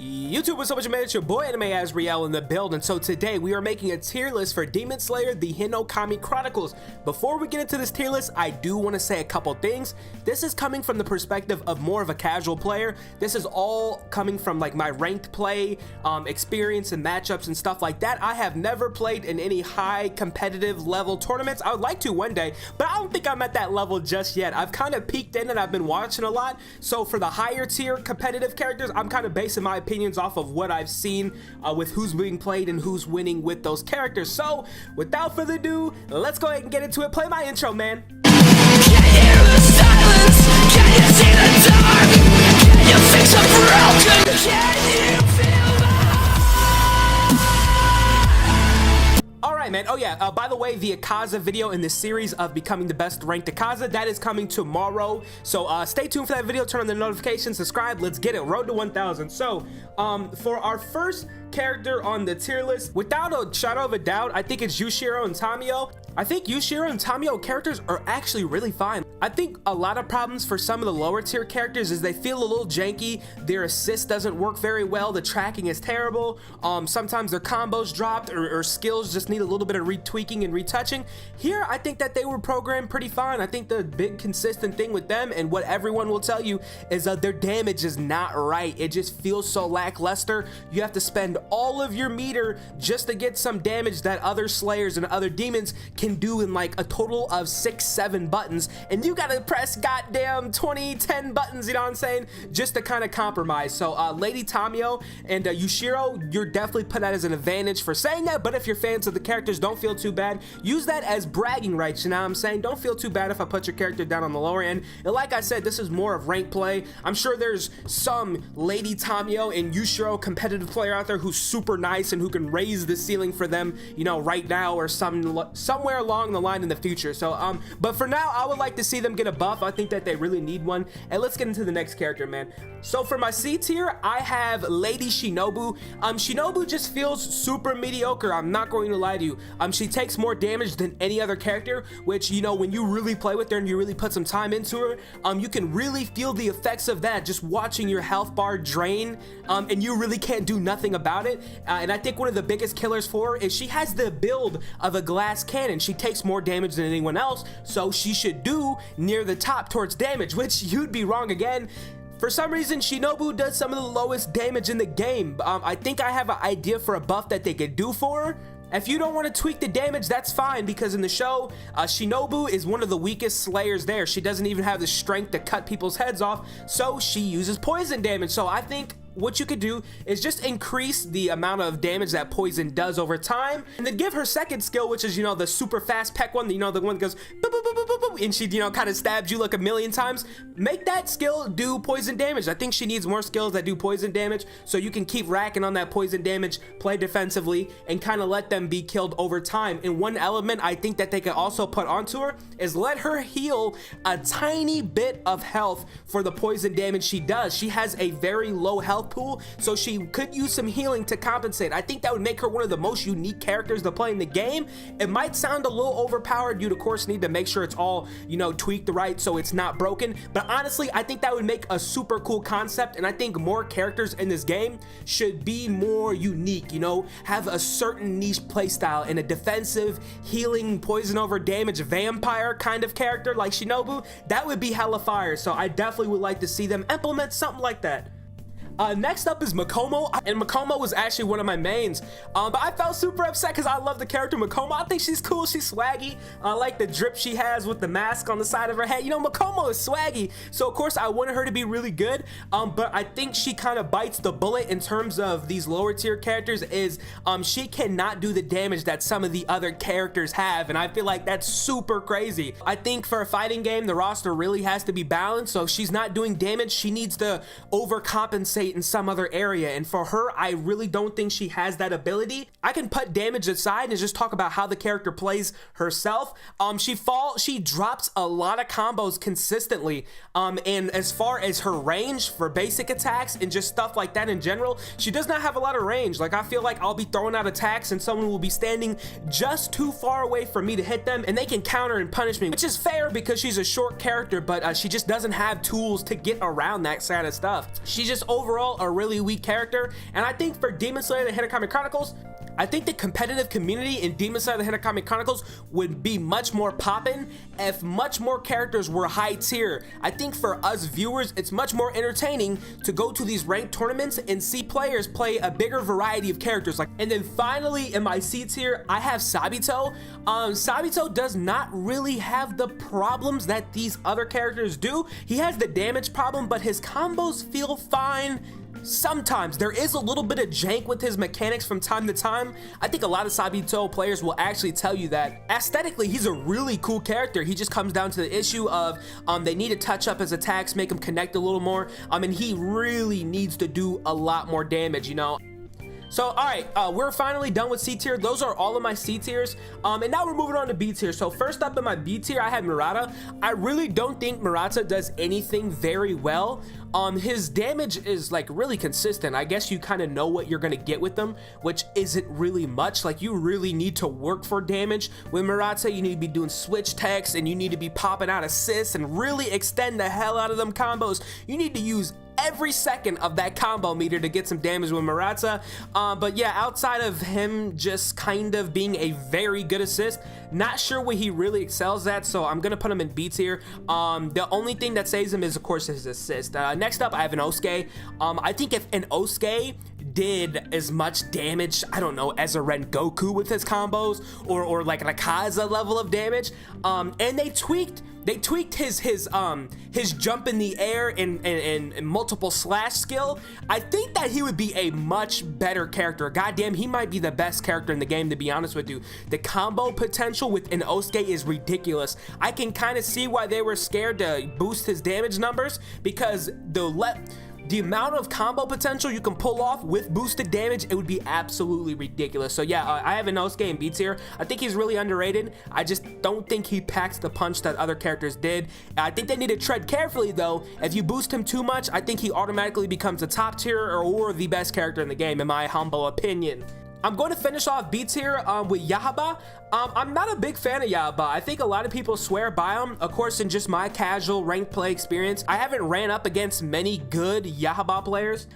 YouTube, what's up, man? It's your boy Anime Asriel in the build, and so today we are making a tier list for Demon Slayer, the Hinokami Chronicles. Before we get into this tier list, I do want to say a couple things. This is coming from the perspective of more of a casual player. This is all coming from like my ranked play experience and matchups and stuff like that. I have never played in any high competitive level tournaments. I would like to one day, but I don't think I'm at that level just yet. I've kind of peeked in and I've been watching a lot. So for the higher tier competitive characters, I'm kind of basing my opinions off of what I've seen with who's being played and who's winning with those characters. So without further ado, let's go ahead and get into it. Play my intro, man. Can you hear the silence? Can you see the dark? Can you fix a broken? Can you feel the Alright, man. Oh yeah, by the way, the Akaza video in this series of becoming the best ranked Akaza, that is coming tomorrow. So stay tuned for that video, turn on the notifications, subscribe, let's get it, road to 1,000. So for our first character on the tier list, without a shadow of a doubt, I think it's Yushiro and Tamio. I think Yushiro and Tamio characters are actually really fine. I think a lot of problems for some of the lower tier characters is they feel a little janky, their assist doesn't work very well, the tracking is terrible, sometimes their combos dropped or skills just need a little bit of retweaking and retouching. Here, I think that they were programmed pretty fine. I think the big consistent thing with them and what everyone will tell you is that their damage is not right. It just feels so lackluster. You have to spend all of your meter just to get some damage that other slayers and other demons can do in like a total of 6-7 buttons, and you gotta press goddamn 20-10 buttons, you know what I'm saying, just to kind of compromise. So Lady Tamio and Yushiro, you're definitely put out as an advantage for saying that, but if you're fans of the characters, don't feel too bad. Use that as bragging rights, you know what I'm saying? Don't feel too bad if I put your character down on the lower end. And like I said, this is more of rank play. I'm sure there's some Lady Tamio and Yushiro competitive player out there who's super nice and who can raise the ceiling for them, you know, right now or somewhere along the line in the future. So but for now, I would like to see them get a buff. I think that they really need one. And let's get into the next character, man. So for my C tier, I have Lady Shinobu. Shinobu just feels super mediocre, I'm not going to lie to you. She takes more damage than any other character, which, you know, when you really play with her and you really put some time into her, you can really feel the effects of that just watching your health bar drain, and you really can't do nothing about it. And I think one of the biggest killers for her is she has the build of a glass cannon. She takes more damage than anyone else, so she should do near the top towards damage, which you'd be wrong again. For some reason, Shinobu does some of the lowest damage in the game. I think I have an idea for a buff that they could do for her. If you don't want to tweak the damage, that's fine, because in the show, Shinobu is one of the weakest slayers there. She doesn't even have the strength to cut people's heads off, so she uses poison damage. So I think what you could do is just increase the amount of damage that poison does over time, and then give her second skill, which is, you know, the super fast peck one, you know, the one that goes boop, boop, boop, boop, boop, and she, you know, kind of stabs you like a million times. Make that skill do poison damage. I think she needs more skills that do poison damage, so you can keep racking on that poison damage, play defensively, and kind of let them be killed over time. And one element I think that they could also put onto her is let her heal a tiny bit of health for the poison damage she does. She has a very low health pool, so she could use some healing to compensate. I think that would make her one of the most unique characters to play in the game. It might sound a little overpowered. You'd of course need to make sure it's all, you know, tweaked right so it's not broken, but honestly, I think that would make a super cool concept. And I think more characters in this game should be more unique, you know, have a certain niche playstyle, and a defensive, healing, poison over damage vampire kind of character like Shinobu, that would be hella fire. So I definitely would like to see them implement something like that. Next up is Mokomo, and Mokomo was actually one of my mains, but I felt super upset because I love the character Mokomo. I think she's cool, she's swaggy. I like the drip she has with the mask on the side of her head. You know, Mokomo is swaggy, so of course I wanted her to be really good, but I think she kind of bites the bullet in terms of these lower tier characters is she cannot do the damage that some of the other characters have, and I feel like that's super crazy. I think for a fighting game, the roster really has to be balanced, so if she's not doing damage, she needs to overcompensate in some other area, and for her, I really don't think she has that ability. I can put damage aside and just talk about how the character plays herself. She drops a lot of combos consistently, and as far as her range for basic attacks and just stuff like that in general, she does not have a lot of range. Like, I feel like I'll be throwing out attacks and someone will be standing just too far away for me to hit them, and they can counter and punish me, which is fair because she's a short character, but she just doesn't have tools to get around that kind of stuff. She just overall overall a really weak character. And I think for Demon Slayer: The Hinokami Chronicles, I think the competitive community in Demon Slayer: The Hinokami Chronicles would be much more poppin' if much more characters were high tier. I think for us viewers, it's much more entertaining to go to these ranked tournaments and see players play a bigger variety of characters. And then finally, in my C tier, I have Sabito. Sabito does not really have the problems that these other characters do. He has the damage problem, but his combos feel fine. Sometimes there is a little bit of jank with his mechanics from time to time. I think a lot of Sabito players will actually tell you that aesthetically he's a really cool character. He just comes down to the issue of they need to touch up his attacks, make him connect a little more, and he really needs to do a lot more damage, you know. So, all right, we're finally done with C tier. Those are all of my C tiers. And now we're moving on to B tier. So first up in my B tier, I had Murata. I really don't think Murata does anything very well. His damage is like really consistent. I guess you kind of know what you're gonna get with them, which isn't really much. Like, you really need to work for damage. With Murata, you need to be doing switch techs, and you need to be popping out assists and really extend the hell out of them combos. You need to use every second of that combo meter to get some damage with Murata. But yeah, outside of him just kind of being a very good assist, not sure what he really excels at, so I'm gonna put him in B tier. The only thing that saves him is, of course, his assist. Next up, I have INOSUKE. I think if INOSUKE did as much damage, I don't know, as a Rengoku with his combos, or like an Akaza level of damage, and they tweaked his jump in the air and multiple slash skill, I think that he would be a much better character. Goddamn, he might be the best character in the game, to be honest with you. The combo potential with INOSUKE is ridiculous. I can kind of see why they were scared to boost his damage numbers, because the amount of combo potential you can pull off with boosted damage, it would be absolutely ridiculous. So yeah, I have INOSUKE in B tier. I think he's really underrated. I just don't think he packs the punch that other characters did. I think they need to tread carefully though. If you boost him too much, I think he automatically becomes a top tier or the best character in the game, in my humble opinion. I'm going to finish off B tier with Yahaba. I'm not a big fan of Yahaba. I think a lot of people swear by him. Of course, in just my casual ranked play experience, I haven't ran up against many good Yahaba players.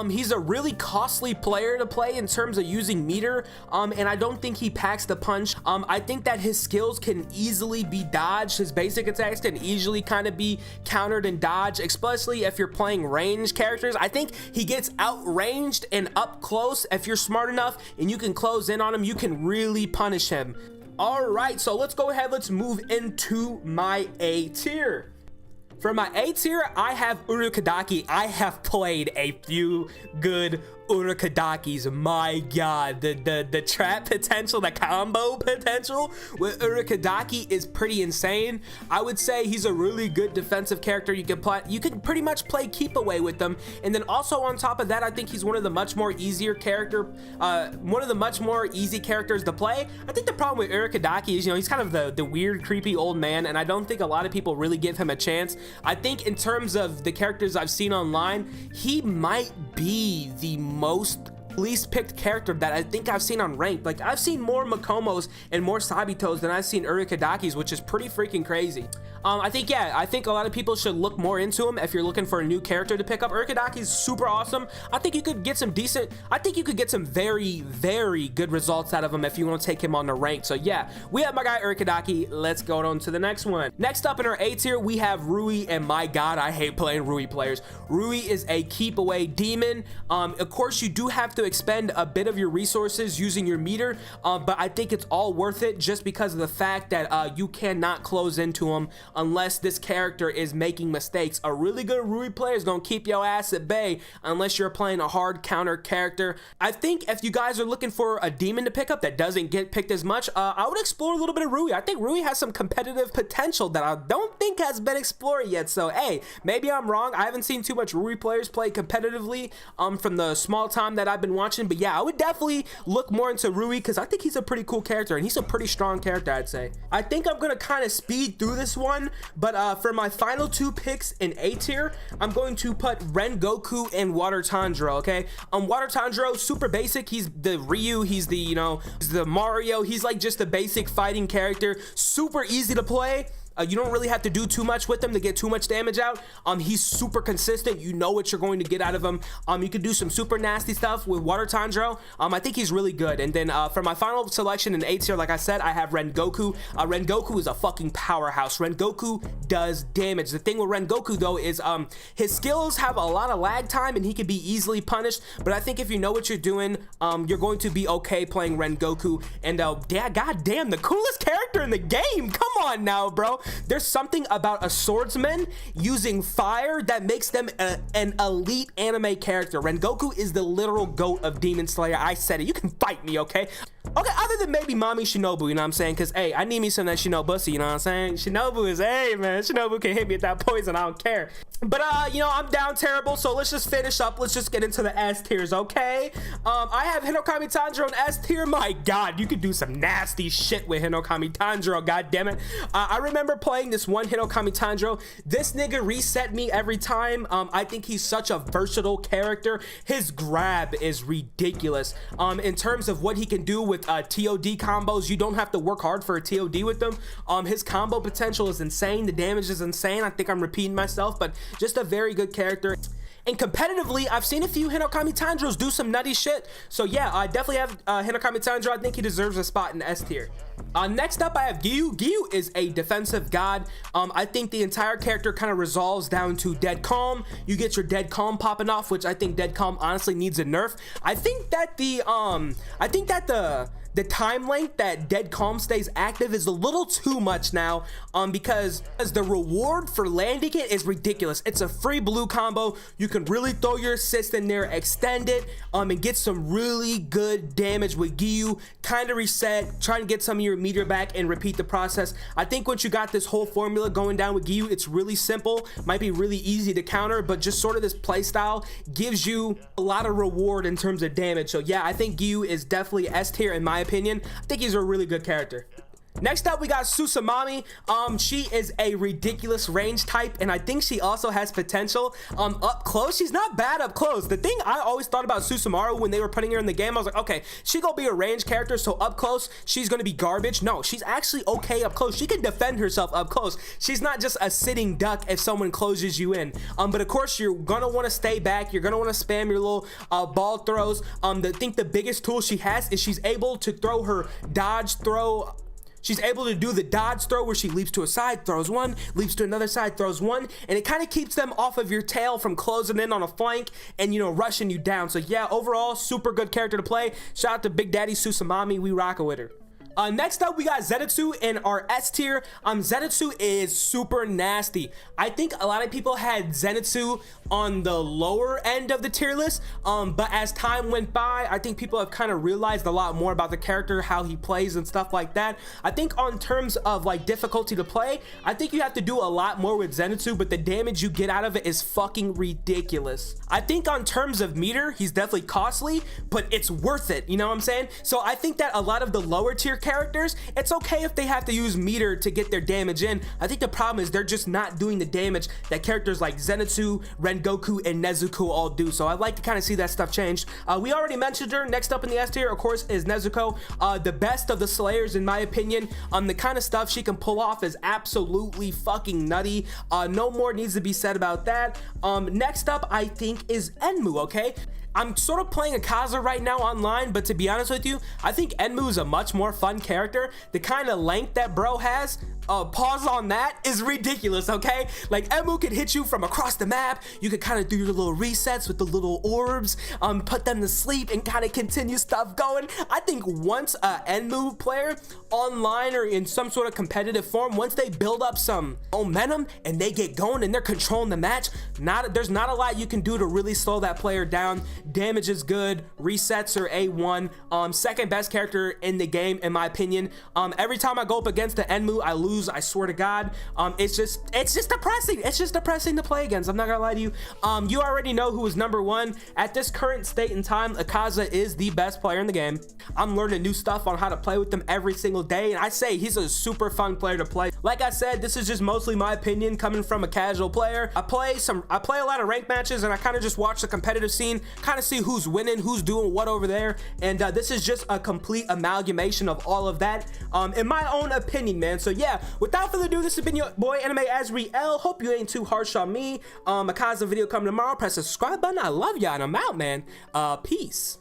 He's a really costly player to play in terms of using meter, and I don't think he packs the punch. I think that his skills can easily be dodged. His basic attacks can easily kind of be countered and dodged, especially if you're playing ranged characters. I think he gets outranged and up close. If you're smart enough and you can close in on him, you can really punish him. All right, so let's go ahead, let's move into my A tier. For my A tier, I have Urukadaki. I have played a few good Urukadakis. My god, the trap potential, the combo potential with Urukadaki is pretty insane. I would say he's a really good defensive character. You can pretty much play keep away with them, and then also on top of that, I think he's one of the much more easy characters to play. I think the problem with Urukadaki is, you know, he's kind of the weird, creepy old man, and I don't think a lot of people really give him a chance. I think in terms of the characters I've seen online, he might be the most least picked character that I think I've seen on ranked. Like, I've seen more Mokomos and more Sabitos than I've seen Urukadakis, which is pretty freaking crazy. I think a lot of people should look more into him if you're looking for a new character to pick up. Urukadaki's super awesome. I think you could get some very, very good results out of him if you want to take him on the rank. So yeah, we have my guy Urukadaki. Let's go on to the next one. Next up in our A tier, we have Rui, and my god, I hate playing Rui players. Rui is a keep away demon. Of course, you do have to expend a bit of your resources using your meter, but I think it's all worth it just because of the fact that you cannot close into him unless this character is making mistakes. A really good Rui player is gonna keep your ass at bay unless you're playing a hard counter character. I think if you guys are looking for a demon to pick up that doesn't get picked as much, I would explore a little bit of Rui. I think Rui has some competitive potential that I don't think has been explored yet. So hey, maybe I'm wrong. I haven't seen too much Rui players play competitively from the small time that I've been watching, but yeah, I would definitely look more into Rui because I think he's a pretty cool character and he's a pretty strong character, I'd say. I think I'm gonna kind of speed through this one, but for my final two picks in A tier, I'm going to put Rengoku and Water Tanjiro. Okay, Water Tanjiro, super basic. He's the Ryu, he's the, you know, he's the Mario. He's like just a basic fighting character, super easy to play. You don't really have to do too much with him to get too much damage out. He's super consistent. You know what you're going to get out of him. You can do some super nasty stuff with Water Tanjiro. I think he's really good. And then for my final selection in A tier, like I said, I have Rengoku. Rengoku is a fucking powerhouse. Rengoku does damage. The thing with Rengoku though is his skills have a lot of lag time and he can be easily punished. But I think if you know what you're doing, you're going to be okay playing Rengoku. And god damn, the coolest character in the game. Come on now, bro. There's something about a swordsman using fire that makes them an elite anime character. Rengoku is the literal GOAT of Demon Slayer. I said it. You can fight me, okay? Okay, other than maybe Mommy Shinobu, you know what I'm saying? Because, hey, I need me some of that Shinobussy, you know what I'm saying? Shinobu is, hey, man, Shinobu can hit me with that poison, I don't care. But, you know, I'm down terrible, so let's just finish up. Let's just get into the S tiers, okay? I have Hinokami Tanjiro in S tier. My God, you could do some nasty shit with Hinokami Tanjiro, god damn it. I remember playing this one Hinokami Tanjiro. This nigga reset me every time. I think he's such a versatile character. His grab is ridiculous. In terms of what he can do with TOD combos, you don't have to work hard for a TOD with them. His combo potential is insane. The damage is insane. I think I'm repeating myself, but just a very good character. And competitively, I've seen a few Hinokami Tanjiros do some nutty shit. So yeah, I definitely have Hinokami Tanjiro. I think he deserves a spot in S tier. Next up, I have Giyu. Giyu is a defensive god. I think the entire character kind of resolves down to Dead Calm. You get your Dead Calm popping off, which I think Dead Calm honestly needs a nerf. I think that the time length that Dead Calm stays active is a little too much now, because the reward for landing it is ridiculous. It's a free blue combo. You can really throw your assist in there, extend it, and get some really good damage with Giyu. Kind of reset, try and get some of your meter back and repeat the process. I think once you got this whole formula going down with Giyu, it's really simple. Might be really easy to counter, but just sort of this play style gives you a lot of reward in terms of damage. So yeah, I think Giyu is definitely S tier in my opinion. I think he's a really good character. Next up, we got Susamami. She is a ridiculous range type, and I think she also has potential up close. She's not bad up close. The thing I always thought about Susamaru when they were putting her in the game, I was like, okay, she gonna be a range character, so up close, she's gonna be garbage. No, she's actually okay up close. She can defend herself up close. She's not just a sitting duck if someone closes you in. But of course, you're gonna wanna stay back. You're gonna wanna spam your little ball throws. I think the biggest tool she has is she's able to throw her dodge throw. She's able to do the dodge throw where she leaps to a side, throws one, leaps to another side, throws one, and it kind of keeps them off of your tail from closing in on a flank and, you know, rushing you down. So yeah, overall, super good character to play. Shout out to Big Daddy Susamami. We rockin' with her. Next up, we got Zenitsu in our S tier. Zenitsu is super nasty. I think a lot of people had Zenitsu on the lower end of the tier list, but as time went by, I think people have kind of realized a lot more about the character, how he plays and stuff like that. I think on terms of like difficulty to play, I think you have to do a lot more with Zenitsu, but the damage you get out of it is fucking ridiculous. I think on terms of meter, he's definitely costly, but it's worth it, you know what I'm saying? So I think that a lot of the lower tier characters, it's okay if they have to use meter to get their damage in. I think the problem is they're just not doing the damage that characters like Zenitsu, Rengoku, and Nezuko all do. So I'd like to kind of see that stuff changed. We already mentioned her. Next up in the S tier, of course, is Nezuko. The best of the Slayers, in my opinion. The kind of stuff she can pull off is absolutely fucking nutty. No more needs to be said about that. Next up, I think, is Enmu, okay? I'm sort of playing Akaza right now online, but to be honest with you, I think Enmu is a much more fun character. The kind of length that bro has, pause on that, is ridiculous, okay? Like, Enmu can hit you from across the map. You can kind of do your little resets with the little orbs, put them to sleep and kind of continue stuff going. I think once a Enmu player online or in some sort of competitive form, once they build up some momentum and they get going and they're controlling the match, there's not a lot you can do to really slow that player down. Damage is good, resets are A1. Second best character in the game, in my opinion. Every time I go up against the Enmu, I lose, I swear to God. It's just depressing. It's just depressing to play against. I'm not gonna lie to you. You already know who is number one. At this current state in time, Akaza is the best player in the game. I'm learning new stuff on how to play with them every single day, and I say he's a super fun player to play. Like I said, this is just mostly my opinion coming from a casual player. I play a lot of ranked matches, and I kind of just watch the competitive scene, kind of see who's winning, who's doing what over there, and this is just a complete amalgamation of all of that, in my own opinion, man. So yeah, without further ado, this has been your boy Anime Azriel. Hope you ain't too harsh on me. Akaza video coming tomorrow. Press the subscribe button. I love y'all, and I'm out, man. Peace.